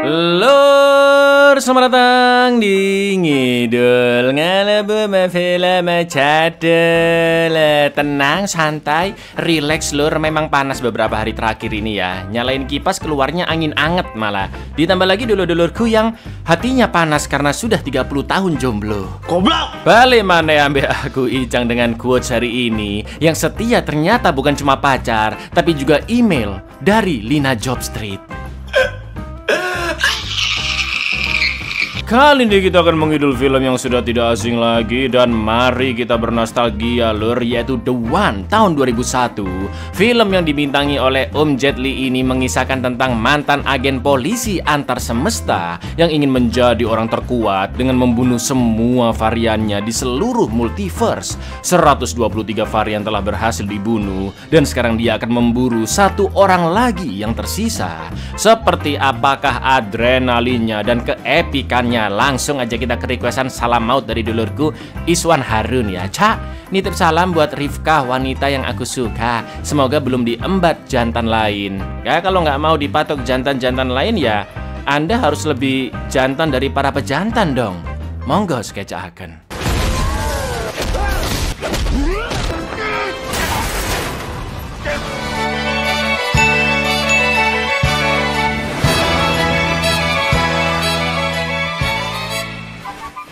Lur, selamat datang di Ngidul Ngalebu Film Cadel. Tenang, santai, relax lur. Memang panas beberapa hari terakhir ini ya. Nyalain kipas keluarnya angin anget malah. Ditambah lagi dulur-dulurku yang hatinya panas karena sudah 30 tahun jomblo. Goblok! Balik mana ambil aku Icang dengan quotes hari ini. Yang setia ternyata bukan cuma pacar, tapi juga email dari Lina Jobstreet. Kali ini kita akan mengidul film yang sudah tidak asing lagi. Dan mari kita bernostalgia lur, yaitu The One tahun 2001. Film yang dibintangi oleh Jet Li ini mengisahkan tentang mantan agen polisi antar semesta yang ingin menjadi orang terkuat dengan membunuh semua variannya di seluruh multiverse. 123 varian telah berhasil dibunuh, dan sekarang dia akan memburu satu orang lagi yang tersisa. Seperti apakah adrenalinnya dan keepikannya? Langsung aja kita ke requestan salam maut dari dulurku Iswan Harun ya. Cak, nitip salam buat Rifkah, wanita yang aku suka. Semoga belum diembat jantan lain. Ya kalau nggak mau dipatok jantan-jantan lain ya Anda harus lebih jantan dari para pejantan dong. Monggo sketchaken.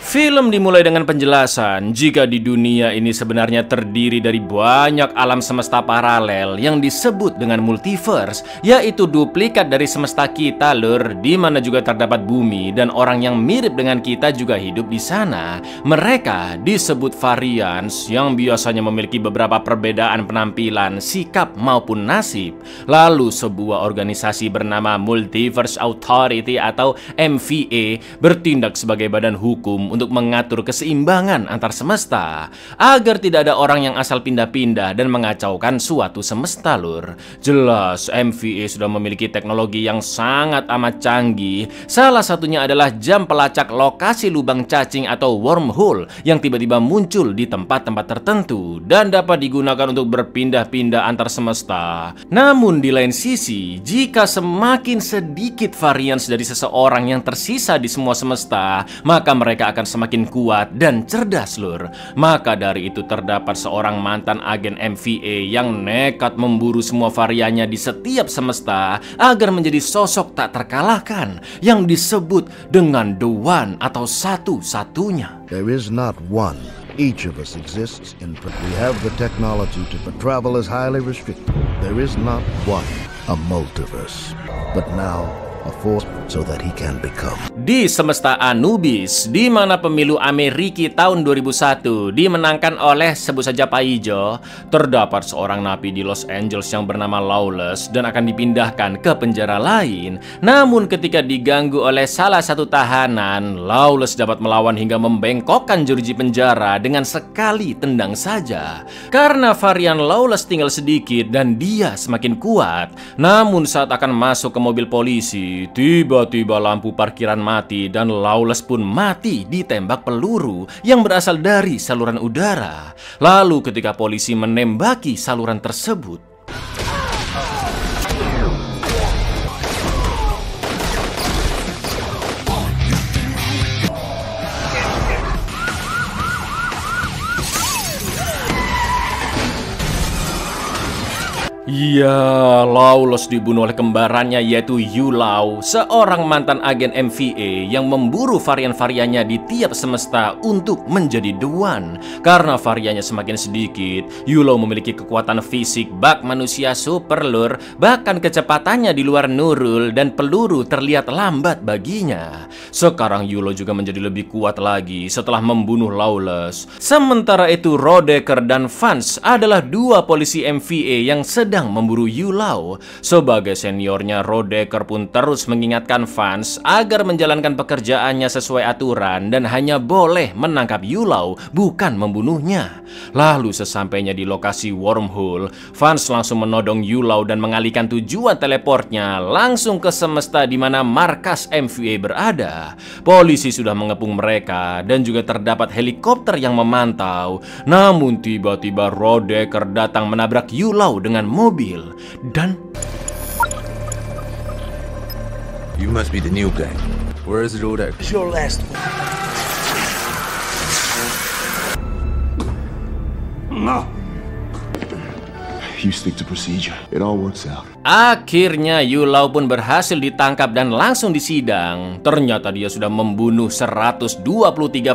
Film dimulai dengan penjelasan jika di dunia ini sebenarnya terdiri dari banyak alam semesta paralel yang disebut dengan multiverse, yaitu duplikat dari semesta kita lur, di mana juga terdapat bumi dan orang yang mirip dengan kita juga hidup di sana. Mereka disebut varians yang biasanya memiliki beberapa perbedaan penampilan, sikap maupun nasib. Lalu sebuah organisasi bernama Multiverse Authority atau MVA bertindak sebagai badan hukum untuk mengatur keseimbangan antar semesta agar tidak ada orang yang asal pindah-pindah dan mengacaukan suatu semesta lur. Jelas MVA sudah memiliki teknologi yang sangat amat canggih. Salah satunya adalah jam pelacak lokasi lubang cacing atau wormhole yang tiba-tiba muncul di tempat-tempat tertentu dan dapat digunakan untuk berpindah-pindah antar semesta. Namun di lain sisi, jika semakin sedikit varians dari seseorang yang tersisa di semua semesta, maka mereka akan semakin kuat dan cerdas lur. Maka dari itu terdapat seorang mantan agen MVA yang nekat memburu semua variannya di setiap semesta agar menjadi sosok tak terkalahkan yang disebut dengan The One atau satu-satunya. There is not one. Each of us exists in. We have the technology to, but travel is highly restricted. There is not one, a multiverse. But now a force so that he can become. Di semesta Anubis, di mana pemilu Amerika tahun 2001 dimenangkan oleh sebut saja Pak Ijo, terdapat seorang napi di Los Angeles yang bernama Lawless dan akan dipindahkan ke penjara lain. Namun ketika diganggu oleh salah satu tahanan, Lawless dapat melawan hingga membengkokkan jeruji penjara dengan sekali tendang saja. Karena varian Lawless tinggal sedikit dan dia semakin kuat. Namun saat akan masuk ke mobil polisi, tiba-tiba lampu parkiran mati dan Lawless pun mati ditembak peluru yang berasal dari saluran udara. Lalu ketika polisi menembaki saluran tersebut, ya, Lawless dibunuh oleh kembarannya yaitu Yulau, seorang mantan agen MVA yang memburu varian-variannya di tiap semesta untuk menjadi The One. Karena variannya semakin sedikit, Yulau memiliki kekuatan fisik bak manusia super lur, bahkan kecepatannya di luar Nurul dan peluru terlihat lambat baginya. Sekarang Yulau juga menjadi lebih kuat lagi setelah membunuh Lawless. Sementara itu Rodecker dan Vance adalah dua polisi MVA yang sedang memburu Yulau. Sebagai seniornya, Rodecker pun terus mengingatkan Vance agar menjalankan pekerjaannya sesuai aturan dan hanya boleh menangkap Yulau, bukan membunuhnya. Lalu sesampainya di lokasi wormhole, Vance langsung menodong Yulau dan mengalihkan tujuan teleportnya langsung ke semesta di mana markas MVA berada. Polisi sudah mengepung mereka dan juga terdapat helikopter yang memantau. Namun tiba-tiba Rodecker datang menabrak Yulau dengan mobil dan You must be the new guy. Where is Rodek? It's your last one. No. You stick to procedure. It all works out. Akhirnya Yulau pun berhasil ditangkap dan langsung disidang. Ternyata dia sudah membunuh 123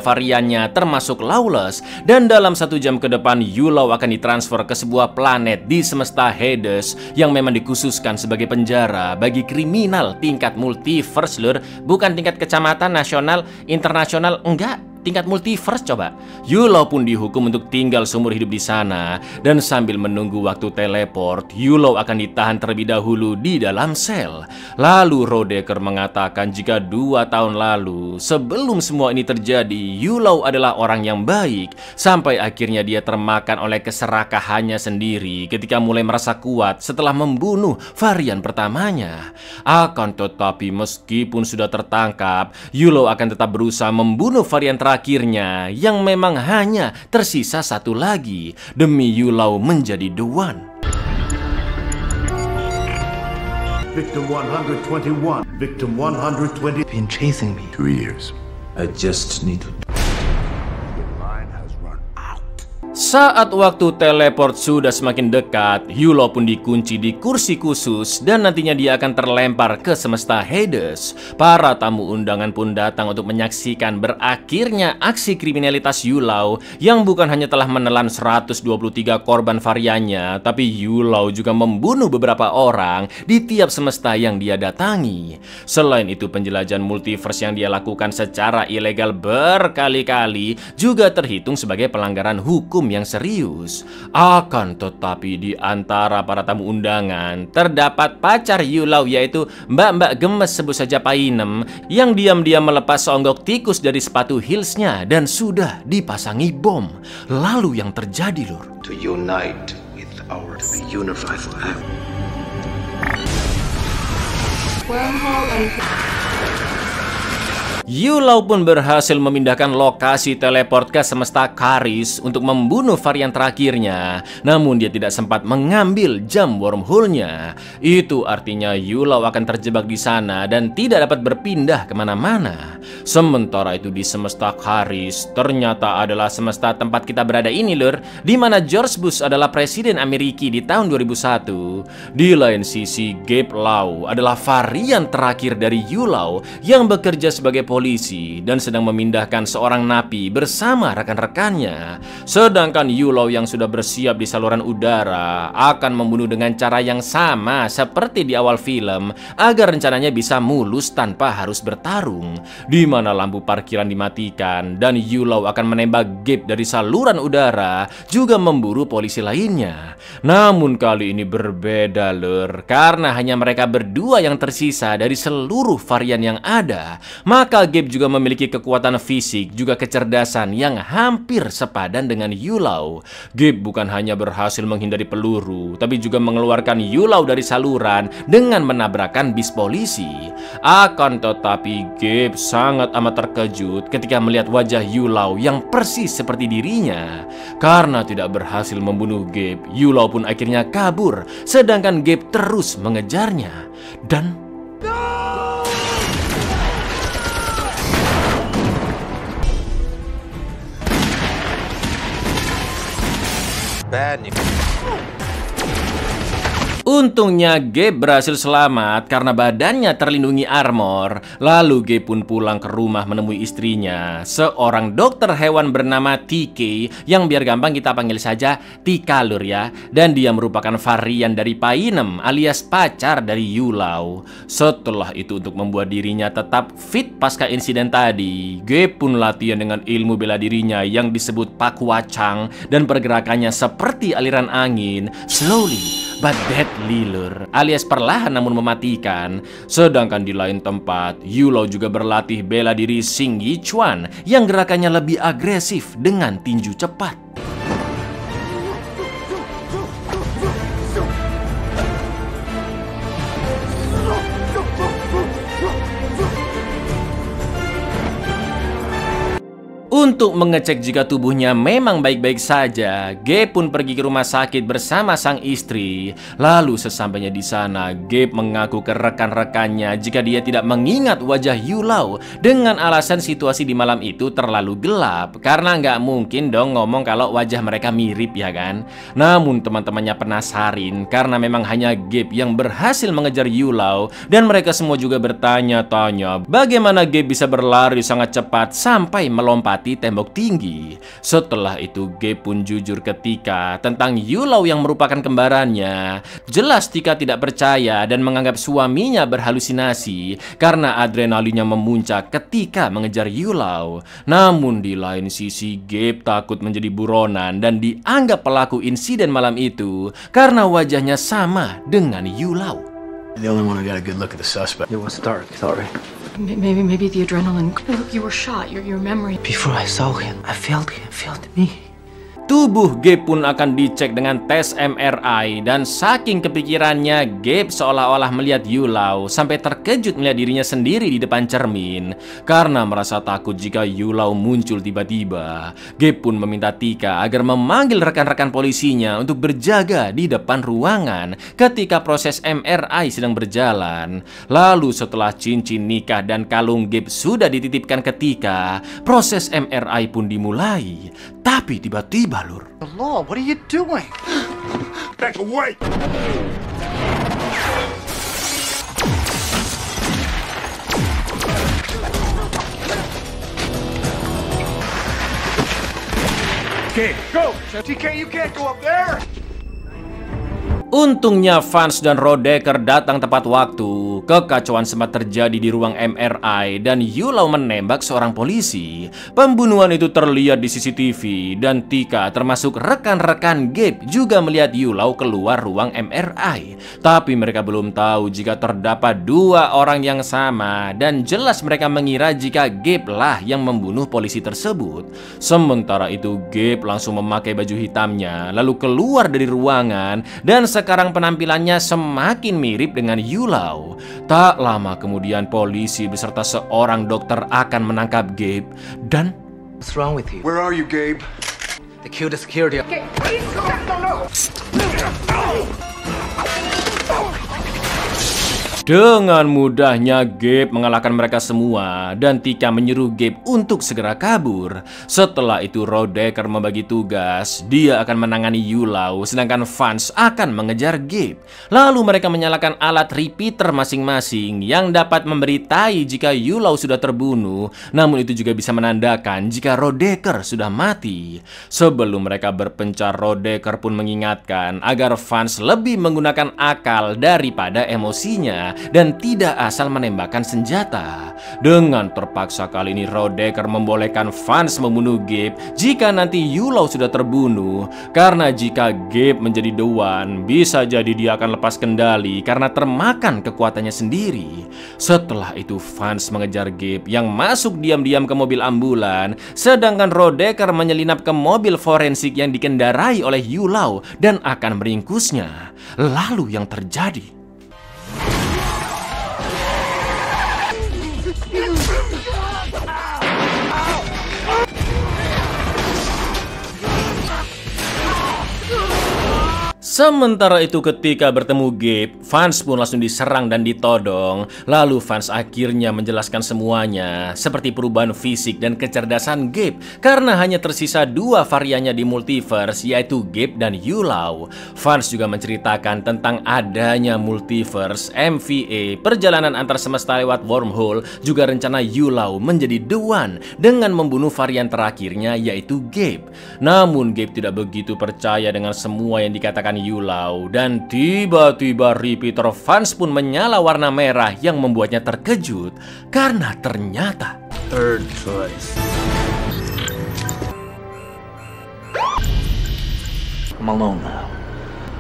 variannya termasuk Lawless. Dan dalam 1 jam ke depan Yulau akan ditransfer ke sebuah planet di semesta Hades yang memang dikhususkan sebagai penjara bagi kriminal tingkat multiverse lur. Bukan tingkat kecamatan, nasional, internasional, enggak. Tingkat multiverse coba. Yulau pun dihukum untuk tinggal seumur hidup di sana. Dan sambil menunggu waktu teleport, Yulau akan ditahan terlebih dahulu di dalam sel. Lalu Rodecker mengatakan jika 2 tahun lalu, sebelum semua ini terjadi, Yulau adalah orang yang baik. Sampai akhirnya dia termakan oleh keserakahannya sendiri ketika mulai merasa kuat setelah membunuh varian pertamanya. Akan tetapi meskipun sudah tertangkap, Yulau akan tetap berusaha membunuh varian terakhirnya yang memang hanya tersisa 1 lagi demi Yulau menjadi The One. Victim 121. Victim 120. Been chasing me 3 years. I just need to. Saat waktu teleport sudah semakin dekat, Yulau pun dikunci di kursi khusus dan nantinya dia akan terlempar ke semesta Hades. Para tamu undangan pun datang untuk menyaksikan berakhirnya aksi kriminalitas Yulau yang bukan hanya telah menelan 123 korban variannya, tapi Yulau juga membunuh beberapa orang di tiap semesta yang dia datangi. Selain itu, penjelajahan multiverse yang dia lakukan secara ilegal berkali-kali juga terhitung sebagai pelanggaran hukum yang serius. Akan tetapi di antara para tamu undangan terdapat pacar Yulau, yaitu mbak-mbak gemes sebut saja Painem, yang diam-diam melepas seonggok tikus dari sepatu heelsnya dan sudah dipasangi bom. Lalu yang terjadi lur, to unite with our to be unified forever. Yulau pun berhasil memindahkan lokasi teleport ke semesta Karis untuk membunuh varian terakhirnya. Namun dia tidak sempat mengambil jam wormhole-nya. Itu artinya Yulau akan terjebak di sana dan tidak dapat berpindah kemana-mana. Sementara itu di semesta Karis ternyata adalah semesta tempat kita berada ini lur, di mana George Bush adalah presiden Amerika di tahun 2001. Di lain sisi, Gabe Lau adalah varian terakhir dari Yulau yang bekerja sebagai polisi dan sedang memindahkan seorang napi bersama rekan-rekannya. Sedangkan Yulau yang sudah bersiap di saluran udara akan membunuh dengan cara yang sama seperti di awal film agar rencananya bisa mulus tanpa harus bertarung, di mana lampu parkiran dimatikan dan Yulau akan menembak Gabe dari saluran udara juga memburu polisi lainnya. Namun kali ini berbeda lur, karena hanya mereka berdua yang tersisa dari seluruh varian yang ada. Maka Gabe juga memiliki kekuatan fisik juga kecerdasan yang hampir sepadan dengan Yulau. Gabe bukan hanya berhasil menghindari peluru, tapi juga mengeluarkan Yulau dari saluran dengan menabrakkan bis polisi. Akan tetapi Gabe sangat amat terkejut ketika melihat wajah Yulau yang persis seperti dirinya. Karena tidak berhasil membunuh Gabe, Yulau pun akhirnya kabur, sedangkan Gabe terus mengejarnya. Dan Bad news. untungnya Gabe berhasil selamat karena badannya terlindungi armor. Lalu Gabe pun pulang ke rumah menemui istrinya, seorang dokter hewan bernama TK, yang biar gampang kita panggil saja Tika lur ya. Dan dia merupakan varian dari Painem alias pacar dari Yulau. Setelah itu untuk membuat dirinya tetap fit pasca insiden tadi, Gabe pun latihan dengan ilmu bela dirinya yang disebut Pakuacang dan pergerakannya seperti aliran angin, slowly but deadly lur, alias perlahan namun mematikan. Sedangkan di lain tempat, Yulau juga berlatih bela diri Xing Yichuan yang gerakannya lebih agresif dengan tinju cepat. Untuk mengecek jika tubuhnya memang baik-baik saja, Gabe pun pergi ke rumah sakit bersama sang istri. Lalu sesampainya di sana, Gabe mengaku ke rekan-rekannya jika dia tidak mengingat wajah Yulau dengan alasan situasi di malam itu terlalu gelap. Karena nggak mungkin dong ngomong kalau wajah mereka mirip, ya kan? Namun teman-temannya penasaran karena memang hanya Gabe yang berhasil mengejar Yulau, dan mereka semua juga bertanya-tanya bagaimana Gabe bisa berlari sangat cepat sampai melompat tembok tinggi. Setelah itu Gabe pun jujur ke Tika tentang Yulau yang merupakan kembarannya. Jelas Tika tidak percaya dan menganggap suaminya berhalusinasi karena adrenalinnya memuncak ketika mengejar Yulau. Namun di lain sisi Gabe takut menjadi buronan dan dianggap pelaku insiden malam itu karena wajahnya sama dengan Yulau. The only one who got a good look at the suspect. It was dark, sorry. Maybe the adrenaline. Look, you were shot. Your memory. Before I saw him, I felt me. Tubuh Gabe pun akan dicek dengan tes MRI, dan saking kepikirannya Gabe seolah-olah melihat Yulau sampai terkejut melihat dirinya sendiri di depan cermin. Karena merasa takut jika Yulau muncul tiba-tiba, Gabe pun meminta Tika agar memanggil rekan-rekan polisinya untuk berjaga di depan ruangan ketika proses MRI sedang berjalan. Lalu setelah cincin nikah dan kalung Gabe sudah dititipkan ke Tika, proses MRI pun dimulai. Tapi tiba-tiba lur, The law, what are you doing? Back away! Okay, go! TK, you can't go up there! untungnya Vance dan Rodecker datang tepat waktu. Kekacauan sempat terjadi di ruang MRI dan Yulau menembak seorang polisi. Pembunuhan itu terlihat di CCTV dan Tika termasuk rekan-rekan Gabe juga melihat Yulau keluar ruang MRI. Tapi mereka belum tahu jika terdapat dua orang yang sama dan jelas mereka mengira jika Gabe lah yang membunuh polisi tersebut. Sementara itu Gabe langsung memakai baju hitamnya lalu keluar dari ruangan dan sekarang penampilannya semakin mirip dengan Yulau. Tak lama kemudian polisi beserta seorang dokter akan menangkap Gabe dan... What's wrong with you? Where are you, Gabe? They killed the security. Dengan mudahnya Gabe mengalahkan mereka semua dan Tika menyuruh Gabe untuk segera kabur. Setelah itu Rodecker membagi tugas. Dia akan menangani Yulau sedangkan Vance akan mengejar Gabe. Lalu mereka menyalakan alat repeater masing-masing yang dapat memberitai jika Yulau sudah terbunuh. Namun itu juga bisa menandakan jika Rodecker sudah mati. Sebelum mereka berpencar, Rodecker pun mengingatkan agar Vance lebih menggunakan akal daripada emosinya dan tidak asal menembakkan senjata. Dengan terpaksa kali ini Rodecker membolehkan Vance membunuh Gabe jika nanti Yulau sudah terbunuh. Karena jika Gabe menjadi The One, bisa jadi dia akan lepas kendali karena termakan kekuatannya sendiri. Setelah itu Vance mengejar Gabe yang masuk diam-diam ke mobil ambulan, sedangkan Rodecker menyelinap ke mobil forensik yang dikendarai oleh Yulau dan akan meringkusnya. Lalu yang terjadi... Sementara itu ketika bertemu Gabe, Vance pun langsung diserang dan ditodong. Lalu Vance akhirnya menjelaskan semuanya, seperti perubahan fisik dan kecerdasan Gabe, karena hanya tersisa dua variannya di multiverse, yaitu Gabe dan Yulau. Vance juga menceritakan tentang adanya multiverse, MVA, perjalanan antar semesta lewat wormhole, juga rencana Yulau menjadi The One dengan membunuh varian terakhirnya yaitu Gabe. Namun Gabe tidak begitu percaya dengan semua yang dikatakan Yulau dan tiba-tiba repeater Vance pun menyala warna merah yang membuatnya terkejut karena ternyata Third choice. I'm alone now.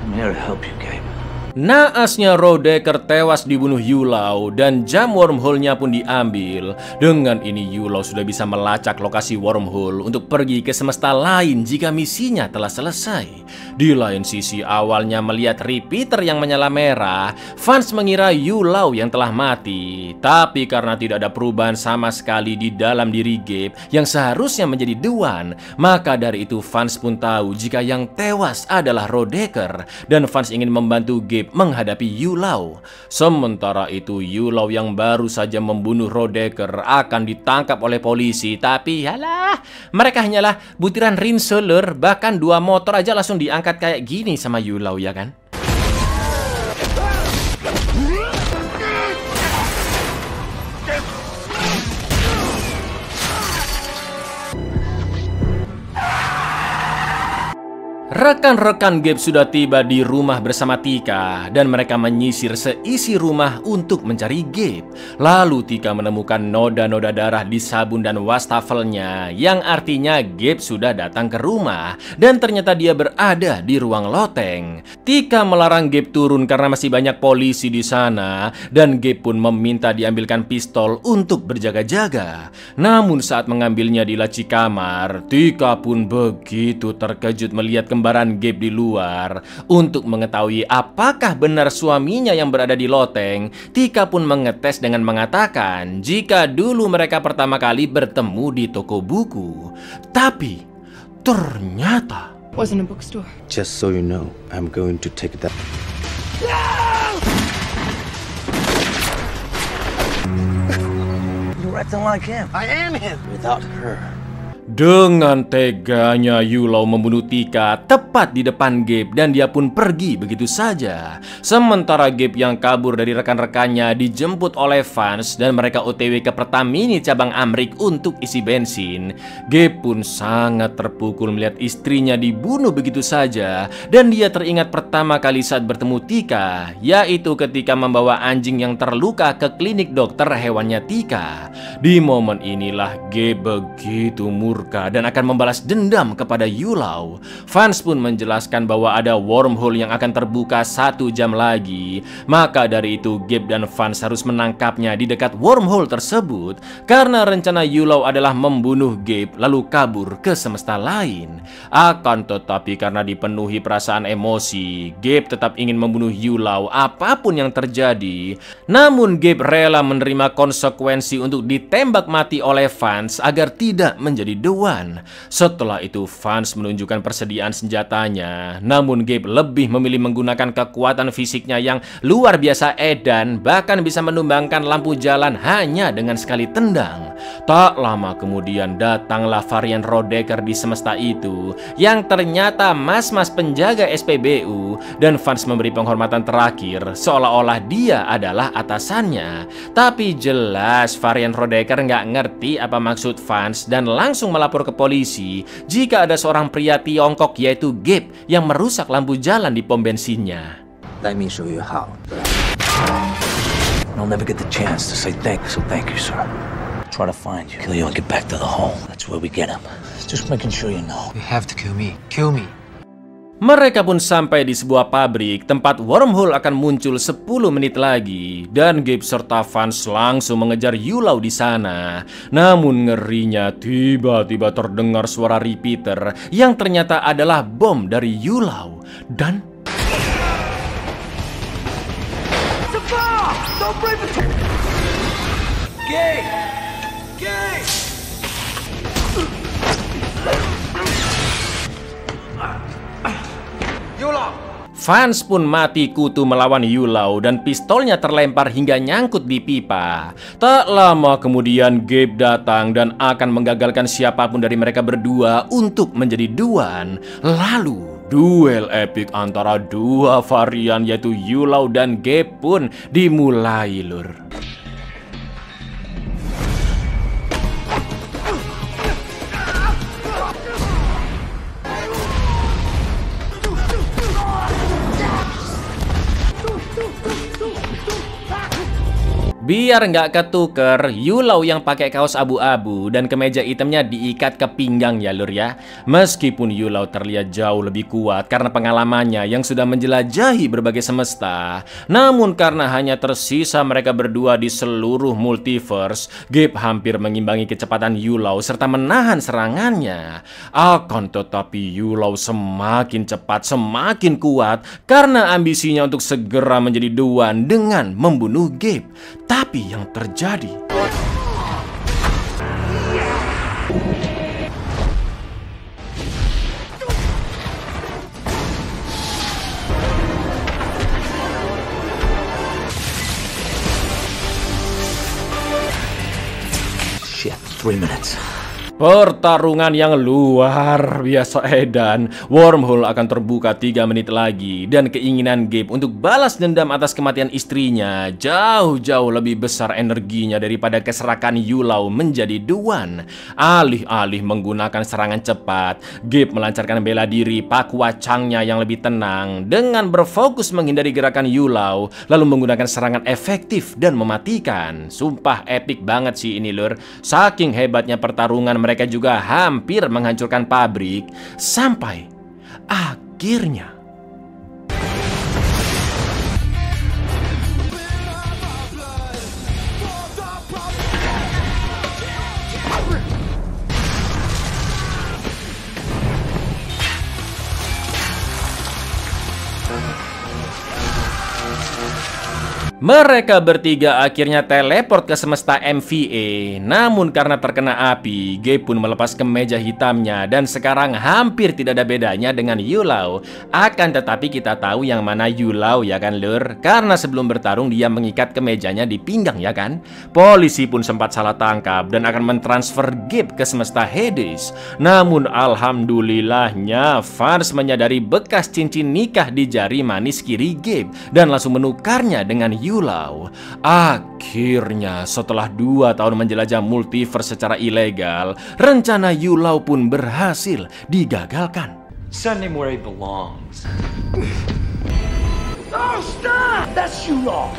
I'm here to help you, Gabe. Naasnya Rodecker tewas dibunuh Yulau dan jam wormhole-nya pun diambil. Dengan ini Yulau sudah bisa melacak lokasi wormhole untuk pergi ke semesta lain jika misinya telah selesai. Di lain sisi, awalnya melihat repeater yang menyala merah, Vance mengira Yulau yang telah mati. Tapi karena tidak ada perubahan sama sekali di dalam diri Gabe yang seharusnya menjadi The One, maka dari itu Vance pun tahu jika yang tewas adalah Rodecker dan Vance ingin membantu Gabe menghadapi Yulau. Sementara itu Yulau yang baru saja membunuh Rodecker akan ditangkap oleh polisi. Tapi yalah, mereka hanyalah butiran rinso lur. Bahkan 2 motor aja langsung diangkat kayak gini sama Yulau, ya kan? Rekan-rekan Gabe sudah tiba di rumah bersama Tika dan mereka menyisir seisi rumah untuk mencari Gabe. Lalu Tika menemukan noda-noda darah di sabun dan wastafelnya, yang artinya Gabe sudah datang ke rumah dan ternyata dia berada di ruang loteng. Tika melarang Gabe turun karena masih banyak polisi di sana dan Gabe pun meminta diambilkan pistol untuk berjaga-jaga. Namun saat mengambilnya di laci kamar, Tika pun begitu terkejut melihat kembaran Gabe di luar. Untuk mengetahui apakah benar suaminya yang berada di loteng, Tika pun mengetes dengan mengatakan jika dulu mereka pertama kali bertemu di toko buku. Tapi ternyata Wasn't a bookstore. Just so you know, I'm going to take that. You're acting like him. I am him. Without her. dengan teganya Yulau membunuh Tika tepat di depan Gabe dan dia pun pergi begitu saja. Sementara Gabe yang kabur dari rekan-rekannya dijemput oleh Vance dan mereka OTW ke Pertamini cabang Amrik untuk isi bensin. Gabe pun sangat terpukul melihat istrinya dibunuh begitu saja dan dia teringat pertama kali saat bertemu Tika, yaitu ketika membawa anjing yang terluka ke klinik dokter hewannya Tika. Di momen inilah Gabe begitu murka dan akan membalas dendam kepada Yulau. Vance pun menjelaskan bahwa ada wormhole yang akan terbuka 1 jam lagi. Maka dari itu Gabe dan Vance harus menangkapnya di dekat wormhole tersebut karena rencana Yulau adalah membunuh Gabe lalu kabur ke semesta lain. Akan tetapi karena dipenuhi perasaan emosi, Gabe tetap ingin membunuh Yulau apapun yang terjadi. Namun Gabe rela menerima konsekuensi untuk ditembak mati oleh Vance agar tidak menjadi The One. Setelah itu Vance menunjukkan persediaan senjatanya. Namun Gabe lebih memilih menggunakan kekuatan fisiknya yang luar biasa edan, bahkan bisa menumbangkan lampu jalan hanya dengan sekali tendang. Tak lama kemudian datanglah varian Rodecker di semesta itu yang ternyata mas-mas penjaga SPBU, dan Vance memberi penghormatan terakhir seolah-olah dia adalah atasannya. Tapi jelas varian Rodecker nggak ngerti apa maksud Vance dan langsung melapor ke polisi jika ada seorang pria Tiongkok yaitu Gabe yang merusak lampu jalan di pom bensinnya. Let me show you how. I'll never get the chance to say thank you, so thank you, sir. Try to find you, kill you, and get back to the hole. That's where we get him. Just making sure you know. You have to kill me. Kill me. Mereka pun sampai di sebuah pabrik tempat wormhole akan muncul 10 menit lagi dan Gabe serta Vance langsung mengejar Yulau di sana. Namun ngerinya tiba-tiba terdengar suara repeater yang ternyata adalah bom dari Yulau dan Vance pun mati kutu melawan Yulau dan pistolnya terlempar hingga nyangkut di pipa. Tak lama kemudian Gabe datang dan akan menggagalkan siapapun dari mereka berdua untuk menjadi The One. Lalu duel epik antara dua varian yaitu Yulau dan Gabe pun dimulai lur. Biar nggak ketuker, Yulau yang pakai kaos abu-abu dan kemeja hitamnya diikat ke pinggang ya lur ya. Meskipun Yulau terlihat jauh lebih kuat karena pengalamannya yang sudah menjelajahi berbagai semesta, namun karena hanya tersisa mereka berdua di seluruh multiverse, Gabe hampir mengimbangi kecepatan Yulau serta menahan serangannya. Akan tetapi Yulau semakin cepat, semakin kuat karena ambisinya untuk segera menjadi Duan dengan membunuh Gabe. Tapi yang terjadi, Shit, 3 minutes. pertarungan yang luar biasa edan. Wormhole akan terbuka 3 menit lagi dan keinginan Gabe untuk balas dendam atas kematian istrinya jauh-jauh lebih besar energinya daripada keserakan Yulau menjadi Duan. Alih-alih menggunakan serangan cepat, Gabe melancarkan bela diri pakuacangnya yang lebih tenang dengan berfokus menghindari gerakan Yulau, lalu menggunakan serangan efektif dan mematikan. Sumpah epic banget sih ini lur. Saking hebatnya pertarungan, mereka juga hampir menghancurkan pabrik sampai akhirnya mereka bertiga akhirnya teleport ke semesta MVA. Namun karena terkena api, Gabe pun melepas kemeja hitamnya dan sekarang hampir tidak ada bedanya dengan Yulau. Akan tetapi kita tahu yang mana Yulau ya kan lur, karena sebelum bertarung dia mengikat kemejanya di pinggang ya kan. Polisi pun sempat salah tangkap dan akan mentransfer Gabe ke semesta Hades. Namun alhamdulillahnya Vance menyadari bekas cincin nikah di jari manis kiri Gabe dan langsung menukarnya dengan Yulau. Akhirnya setelah 2 tahun menjelajah multiverse secara ilegal, rencana Yulau pun berhasil digagalkan. Send him where he belongs. Oh, stop! That's Yulau!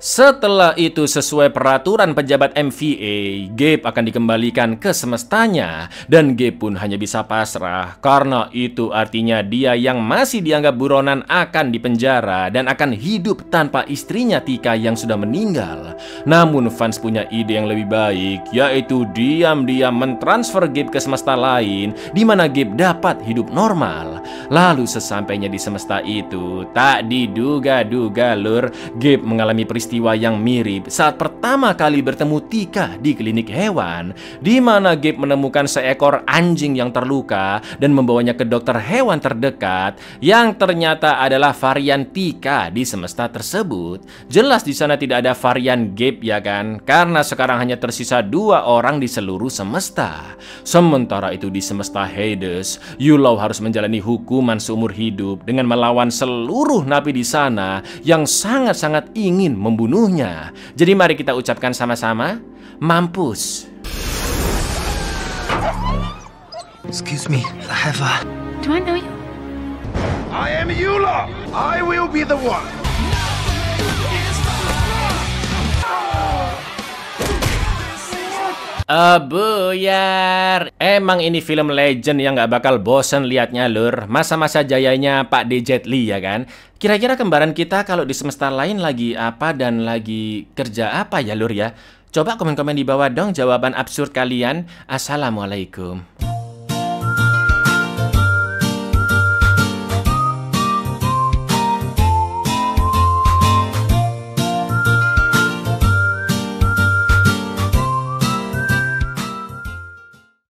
Setelah itu sesuai peraturan pejabat MVA, Gabe akan dikembalikan ke semestanya dan Gabe pun hanya bisa pasrah karena itu artinya dia yang masih dianggap buronan akan dipenjara dan akan hidup tanpa istrinya Tika yang sudah meninggal. Namun Vance punya ide yang lebih baik, yaitu diam-diam mentransfer Gabe ke semesta lain di mana Gabe dapat hidup normal. Lalu sesampainya di semesta itu, tak diduga-duga lur, Gabe mengalami peristiwa yang mirip saat pertama kali bertemu Tika di klinik hewan, di mana Gabe menemukan seekor anjing yang terluka dan membawanya ke dokter hewan terdekat yang ternyata adalah varian Tika di semesta tersebut. Jelas di sana tidak ada varian Gabe ya kan, karena sekarang hanya tersisa 2 orang di seluruh semesta. Sementara itu di semesta Hades, Yulau harus menjalani hukuman seumur hidup dengan melawan seluruh napi di sana yang sangat-sangat ingin membunuhnya. Jadi mari kita ucapkan sama-sama, mampus. Excuse me, I have a... Do I know you? I am Yulau! I will be the one! Buyar. Emang ini film legend yang gak bakal bosen liatnya lur. Masa-masa jayanya Pak D. Jet Li ya kan. Kira-kira kembaran kita kalau di semesta lain lagi apa dan lagi kerja apa ya lur ya? Coba komen-komen di bawah dong jawaban absurd kalian. Assalamualaikum.